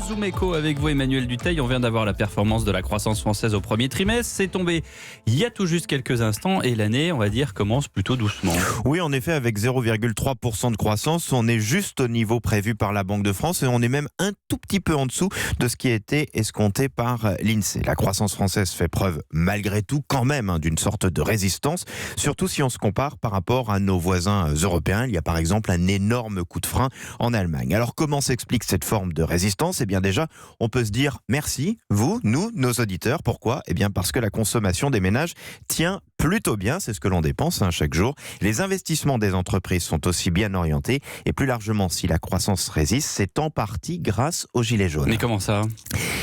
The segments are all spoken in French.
Zoom Echo avec vous, Emmanuel Dutheil. On vient d'avoir la performance de la croissance française au premier trimestre. C'est tombé il y a tout juste quelques instants et l'année, on va dire, commence plutôt doucement. Oui, en effet, avec 0,3% de croissance, on est juste au niveau prévu par la Banque de France et on est même un tout petit peu en dessous de ce qui a été escompté par l'INSEE. La croissance française fait preuve malgré tout quand même d'une sorte de résistance, surtout si on se compare par rapport à nos voisins européens. Il y a par exemple un énorme coup de frein en Allemagne. Alors comment s'explique cette forme de résistance ? Eh bien déjà, on peut se dire merci, vous, nous, nos auditeurs. Pourquoi ? Eh bien parce que la consommation des ménages tient plutôt bien, c'est ce que l'on dépense chaque jour. Les investissements des entreprises sont aussi bien orientés et plus largement, si la croissance résiste, c'est en partie grâce aux gilets jaunes. Mais comment ça ?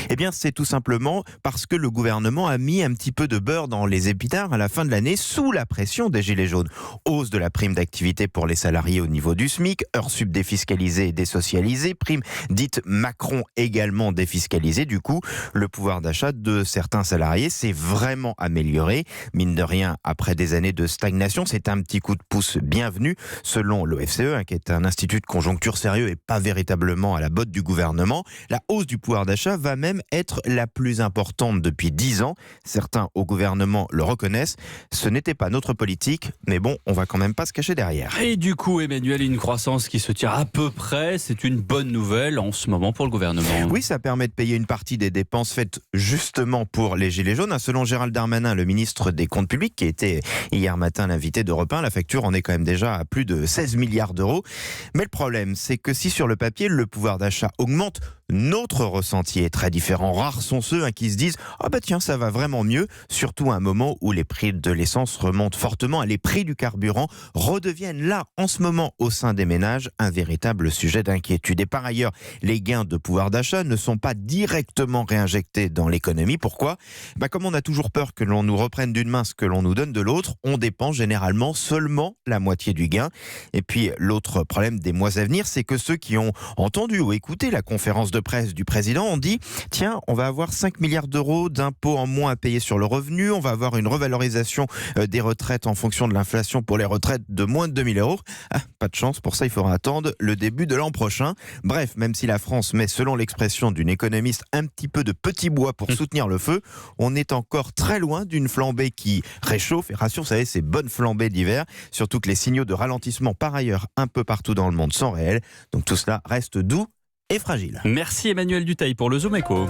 Eh bien, c'est tout simplement parce que le gouvernement a mis un petit peu de beurre dans les épinards à la fin de l'année sous la pression des gilets jaunes. Hausse de la prime d'activité pour les salariés au niveau du SMIC, heures sup défiscalisées et désocialisées, prime dite Macron également défiscalisée. Du coup, le pouvoir d'achat de certains salariés s'est vraiment amélioré. Mine de rien, après des années de stagnation, c'est un petit coup de pouce bienvenu, selon l'OFCE, qui est un institut de conjoncture sérieux et pas véritablement à la botte du gouvernement. La hausse du pouvoir d'achat va même être la plus importante depuis 10 ans. Certains au gouvernement le reconnaissent. Ce n'était pas notre politique, mais bon, on va quand même pas se cacher derrière. Et du coup, Emmanuel, une croissance qui se tient à peu près, c'est une bonne nouvelle en ce moment pour le gouvernement. Oui, ça permet de payer une partie des dépenses faites justement pour les Gilets jaunes. Selon Gérald Darmanin, le ministre des Comptes publics, qui était hier matin l'invité d'Europe 1, la facture en est quand même déjà à plus de 16 milliards d'euros. Mais le problème, c'est que si sur le papier, le pouvoir d'achat augmente, notre ressenti est très différent. Rares sont ceux qui se disent « Ah bah tiens, ça va vraiment mieux », surtout à un moment où les prix de l'essence remontent fortement et les prix du carburant redeviennent là, en ce moment, au sein des ménages, un véritable sujet d'inquiétude. Et par ailleurs, les gains de pouvoir d'achat ne sont pas directement réinjectés dans l'économie. Pourquoi ? Comme on a toujours peur que l'on nous reprenne d'une main ce que l'on nous donne de l'autre, on dépense généralement seulement la moitié du gain. Et puis, l'autre problème des mois à venir, c'est que ceux qui ont entendu ou écouté la conférence de presse du président ont dit « Tiens, on va avoir 5 milliards d'euros d'impôts en moins à payer sur le revenu, on va avoir une revalorisation des retraites en fonction de l'inflation pour les retraites de moins de 2000 euros. Pas de chance, pour ça il faudra attendre le début de l'an prochain. Bref, même si la France met, selon l'expression d'une économiste, un petit peu de petit bois pour soutenir le feu, on est encore très loin d'une flambée qui réchauffe et rassure, vous savez, ces bonnes flambées d'hiver, surtout que les signaux de ralentissement par ailleurs un peu partout dans le monde sont réels. Donc tout cela reste doux et fragile. Merci Emmanuel Dutheil pour le Zoom Echo.